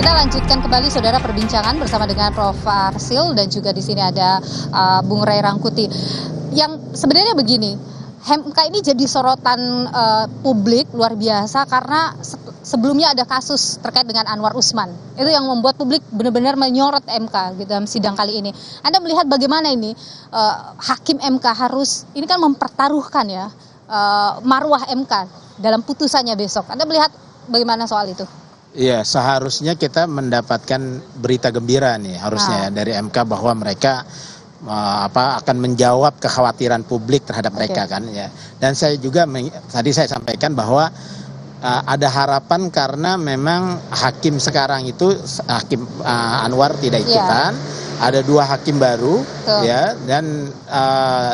Kita lanjutkan kembali saudara perbincangan bersama dengan Prof. Arsil dan juga di sini ada Bung Ray Rangkuti. Yang sebenarnya begini, MK ini jadi sorotan publik luar biasa karena sebelumnya ada kasus terkait dengan Anwar Usman. Itu yang membuat publik benar-benar menyorot MK gitu dalam sidang kali ini. Anda melihat bagaimana ini hakim MK harus ini kan mempertaruhkan ya marwah MK dalam putusannya besok. Anda melihat bagaimana soal itu? Iya, seharusnya kita mendapatkan berita gembira nih harusnya dari MK bahwa mereka akan menjawab kekhawatiran publik terhadap mereka kan ya. Dan saya juga tadi saya sampaikan bahwa ada harapan karena memang hakim sekarang itu hakim Anwar tidak ikutan. Ada 2 hakim baru ya, dan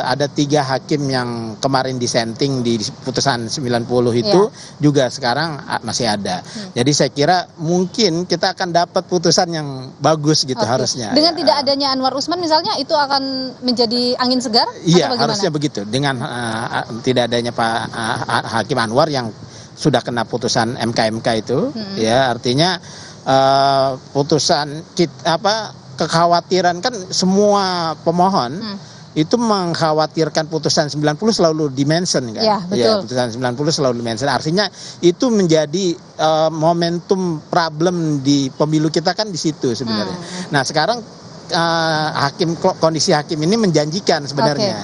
ada 3 hakim yang kemarin disenting di putusan 90 itu juga sekarang masih ada. Jadi saya kira mungkin kita akan dapat putusan yang bagus gitu harusnya. Dengan tidak adanya Anwar Usman misalnya itu akan menjadi angin segar? Iya, harusnya begitu. Dengan tidak adanya Pak Hakim Anwar yang sudah kena putusan MK itu, ya artinya putusan kekhawatiran kan semua pemohon itu mengkhawatirkan putusan 90 selalu dimention kan. Ya, betul. Ya, putusan 90 selalu dimention. Artinya itu menjadi momentum problem di pemilu kita kan di situ sebenarnya. Nah, sekarang kondisi hakim ini menjanjikan sebenarnya.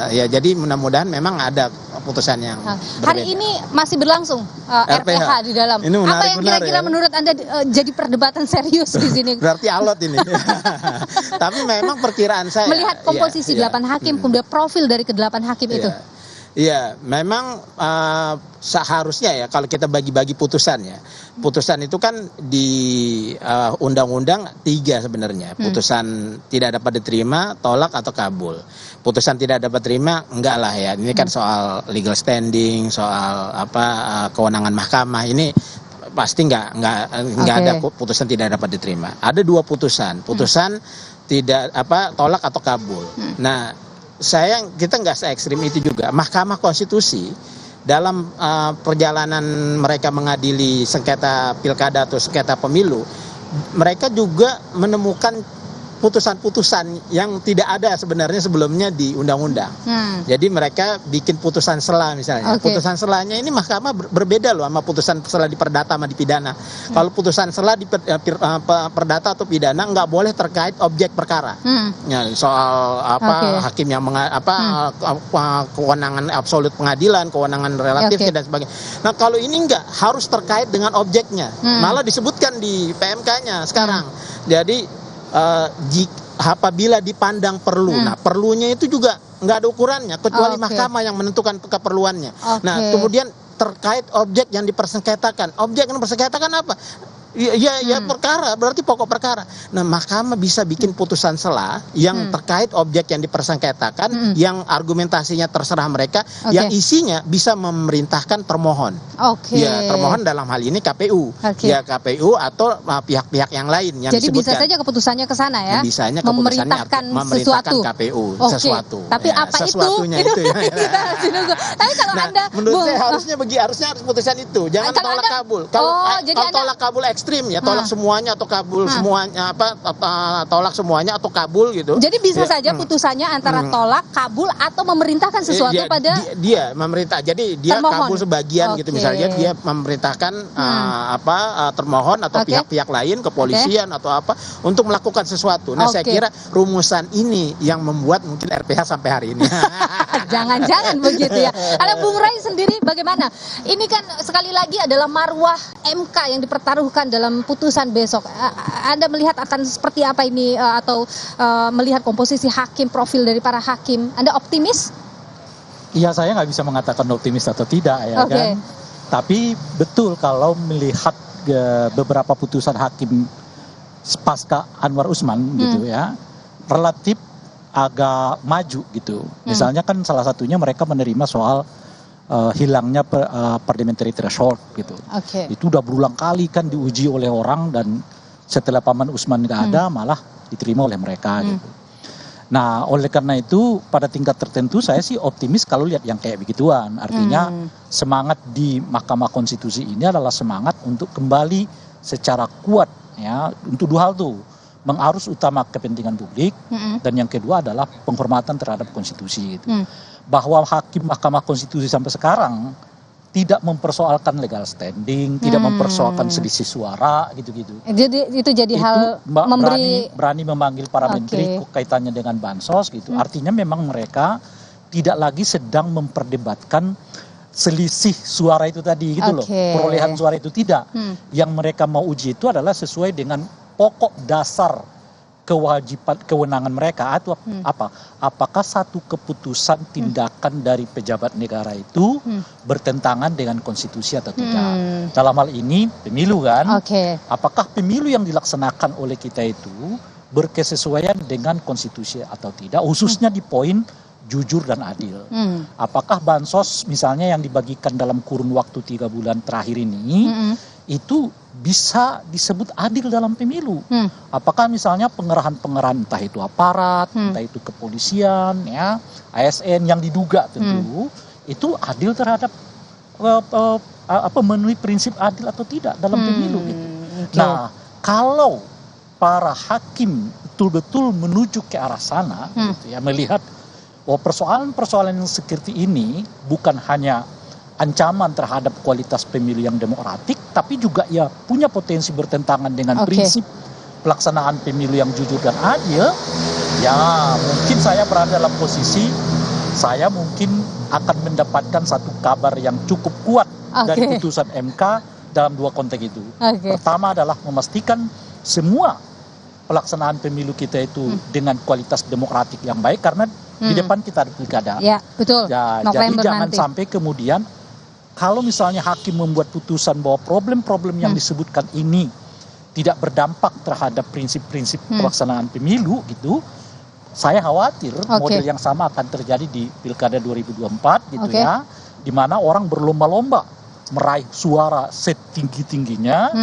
Ya, jadi mudah-mudahan memang ada putusan yang berbeda. Hari ini masih berlangsung RPH di dalam. Ini menarik, apa yang kira-kira menurut Anda jadi perdebatan serius di sini? Berarti alot ini. Tapi memang perkiraan saya melihat komposisi 8 hakim, kemudian profil dari ke-8 hakim itu. Iya, memang seharusnya ya kalau kita bagi-bagi putusan ya. Putusan itu kan di undang-undang 3 sebenarnya. Putusan tidak dapat diterima, tolak atau kabul. Putusan tidak dapat terima enggak lah ya. Ini kan soal legal standing, soal kewenangan mahkamah. Ini pasti enggak ada putusan tidak dapat diterima. Ada 2 putusan. Putusan tidak tolak atau kabul. Nah, kita nggak se-ekstrim itu juga. Mahkamah Konstitusi dalam perjalanan mereka mengadili sengketa pilkada atau sengketa pemilu, mereka juga menemukan putusan-putusan yang tidak ada sebenarnya sebelumnya di undang-undang. Jadi mereka bikin putusan sela misalnya. Putusan selanya ini mahkamah berbeda loh sama putusan sela di perdata sama di pidana. Kalau putusan sela di perdata atau pidana nggak boleh terkait objek perkara. Ya, soal hakim yang kewenangan absolut pengadilan, kewenangan relatif dan sebagainya. Nah, kalau ini nggak harus terkait dengan objeknya. Malah disebutkan di PMK-nya sekarang. Jadi apabila dipandang perlu, nah perlunya itu juga nggak ada ukurannya kecuali mahkamah yang menentukan keperluannya. Nah, kemudian terkait objek yang dipersengketakan, objek yang dipersengketakan apa? Ya perkara, berarti pokok perkara. Nah, mahkamah bisa bikin putusan sela yang terkait objek yang dipersengketakan, yang argumentasinya terserah mereka, yang isinya bisa memerintahkan termohon. Ya, termohon dalam hal ini KPU. Ya, KPU atau pihak-pihak yang lain yang jadi disebutkan. bisa saja keputusannya ke sana ya. Bisanya memerintahkan sesuatu. KPU sesuatu. Tapi apa sesuatunya itu ya. Tapi kalau Anda menurut saya harusnya harus putusan itu. Jangan tolak kabul. Kalau tolak kabul ekstrim ya, tolak semuanya atau kabul semuanya tolak semuanya atau kabul gitu. Jadi bisa saja putusannya antara tolak, kabul atau memerintahkan sesuatu pada dia memerintah. Jadi dia termohon. Kabul sebagian gitu misalnya dia memerintahkan termohon atau pihak-pihak lain, kepolisian atau apa untuk melakukan sesuatu. Nah, saya kira rumusan ini yang membuat mungkin RPH sampai hari ini. Jangan-jangan begitu ya. Ada Bung Ray sendiri bagaimana? Ini kan sekali lagi adalah marwah MK yang dipertaruhkan dalam putusan besok. Anda melihat akan seperti apa ini atau melihat komposisi hakim, profil dari para hakim, Anda optimis? Iya, saya nggak bisa mengatakan optimis atau tidak ya kan. Tapi betul kalau melihat beberapa putusan hakim pasca Anwar Usman gitu ya, relatif agak maju gitu. Misalnya kan salah satunya mereka menerima soal hilangnya parliamentary threshold gitu. Itu udah berulang kali kan diuji oleh orang dan setelah Paman Usman nggak ada malah diterima oleh mereka gitu. Nah, oleh karena itu pada tingkat tertentu saya sih optimis kalau lihat yang kayak begituan. Artinya semangat di Mahkamah Konstitusi ini adalah semangat untuk kembali secara kuat ya untuk dua hal tuh, mengarus utama kepentingan publik dan yang kedua adalah penghormatan terhadap konstitusi gitu. Bahwa hakim Mahkamah Konstitusi sampai sekarang tidak mempersoalkan legal standing, tidak mempersoalkan selisih suara gitu-gitu. Jadi itu jadi Itu hal memberi berani memanggil para menteri kaitannya dengan bansos gitu. Artinya memang mereka tidak lagi sedang memperdebatkan selisih suara itu tadi gitu loh. Perolehan suara itu tidak. Yang mereka mau uji itu adalah sesuai dengan pokok dasar kewajiban kewenangan mereka atau apa? Apakah satu keputusan tindakan dari pejabat negara itu bertentangan dengan konstitusi atau tidak? Dalam hal ini pemilu kan? Apakah pemilu yang dilaksanakan oleh kita itu berkesesuaian dengan konstitusi atau tidak? Khususnya di poin jujur dan adil. Apakah bansos misalnya yang dibagikan dalam kurun waktu 3 bulan terakhir ini itu bisa disebut adil dalam pemilu? Apakah misalnya pengerahan-pengerahan entah itu aparat, entah itu kepolisian, ya, ASN yang diduga tentu itu adil terhadap memenuhi prinsip adil atau tidak dalam pemilu gitu. Nah, kalau para hakim betul-betul menuju ke arah sana gitu ya, melihat persoalan-persoalan yang seperti ini bukan hanya ancaman terhadap kualitas pemilu yang demokratik, tapi juga ya punya potensi bertentangan dengan prinsip pelaksanaan pemilu yang jujur dan adil, ya mungkin saya berada dalam posisi saya mungkin akan mendapatkan satu kabar yang cukup kuat dari putusan MK dalam dua konteks itu. Pertama adalah memastikan semua pelaksanaan pemilu kita itu dengan kualitas demokratik yang baik, karena di depan kita ada pilkada. Ya, betul. Ya, jadi jangan sampai kemudian kalau misalnya hakim membuat putusan bahwa problem-problem yang disebutkan ini tidak berdampak terhadap prinsip-prinsip pelaksanaan pemilu gitu, saya khawatir model yang sama akan terjadi di pilkada 2024 gitu ya, di mana orang berlomba-lomba meraih suara setinggi-tingginya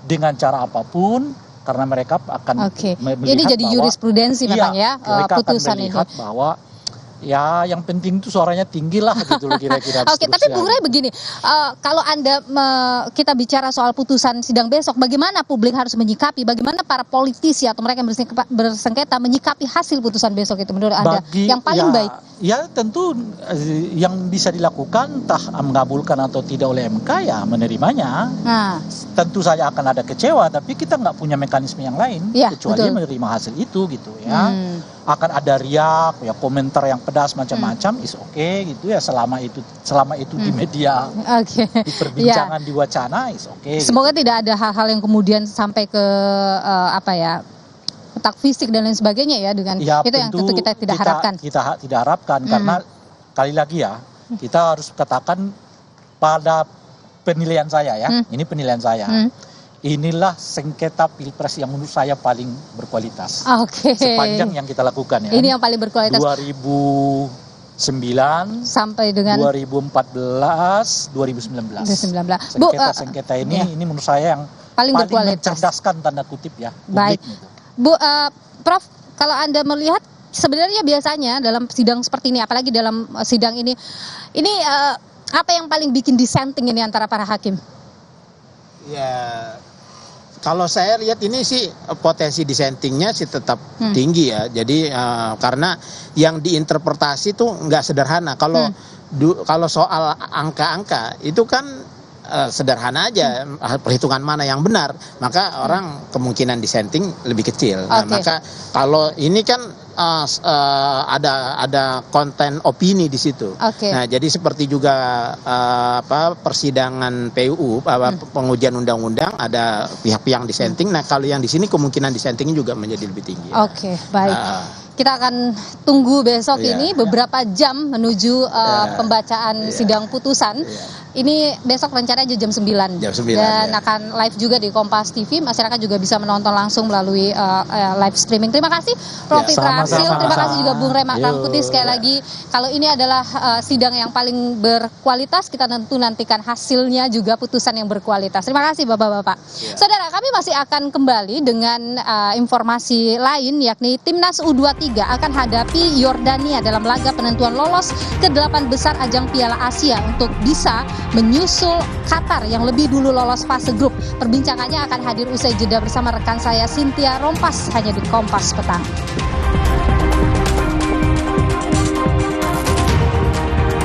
dengan cara apapun, karena mereka akan melihat ini jadi jurisprudensi memang ya putusan ini. Mereka akan melihat bahwa ya yang penting itu suaranya tinggi lah gitu loh kira-kira. Tapi Bung Ray begini, kalau Anda kita bicara soal putusan sidang besok, bagaimana publik harus menyikapi, bagaimana para politisi atau mereka yang bersengketa menyikapi hasil putusan besok itu menurut Anda yang paling baik? Ya tentu yang bisa dilakukan entah mengabulkan atau tidak oleh MK ya menerimanya. Tentu saja akan ada kecewa, tapi kita nggak punya mekanisme yang lain kecuali menerima hasil itu gitu ya. Akan ada riak, ya komentar yang pedas macam-macam, is okay gitu ya, selama itu di media, di perbincangan, di wacana, is okay. Semoga gitu. Tidak ada hal-hal yang kemudian sampai ke petak fisik dan lain sebagainya ya, dengan ya, itu yang tentu kita tidak harapkan. Kita tidak harapkan karena kali lagi ya kita harus katakan pada penilaian saya ya, ini penilaian saya. Inilah sengketa pilpres yang menurut saya paling berkualitas. Sepanjang yang kita lakukan ya. Ini yang paling berkualitas. 2009 sampai dengan 2014, 2019. Sengketa ini menurut saya yang paling mencerdaskan tanda kutip ya. Baik. Gitu. Bu, Prof, kalau Anda melihat sebenarnya biasanya dalam sidang seperti ini, apalagi dalam sidang ini apa yang paling bikin dissenting ini antara para hakim? Ya, kalau saya lihat ini sih potensi dissentingnya sih tetap tinggi ya. Jadi karena yang diinterpretasi tuh nggak sederhana. Kalau soal angka-angka itu kan sederhana aja, perhitungan mana yang benar, maka orang kemungkinan dissenting lebih kecil. Nah, maka kalau ini kan ada konten opini di situ. Nah, jadi seperti juga persidangan PUU, pengujian undang-undang, ada pihak-pihak dissenting. Nah, kalau yang di sini kemungkinan dissentingnya juga menjadi lebih tinggi. Baik. Kita akan tunggu besok ini beberapa jam menuju pembacaan sidang putusan. Ini besok rencananya jam 9. Dan akan live juga di Kompas TV. Masyarakat juga bisa menonton langsung melalui live streaming. Terima kasih Prof. Fitra Arsil. Terima kasih juga Bung Ray Rangkuti. Sekali lagi, kalau ini adalah sidang yang paling berkualitas, kita tentu nantikan hasilnya juga putusan yang berkualitas. Terima kasih Bapak-Bapak. Saudara, kami masih akan kembali dengan informasi lain, yakni Timnas U23 akan hadapi Yordania dalam laga penentuan lolos ke 8 besar ajang Piala Asia untuk bisa menyusul Qatar yang lebih dulu lolos fase grup. Perbincangannya akan hadir usai jeda bersama rekan saya Cynthia Rompas hanya di Kompas Petang.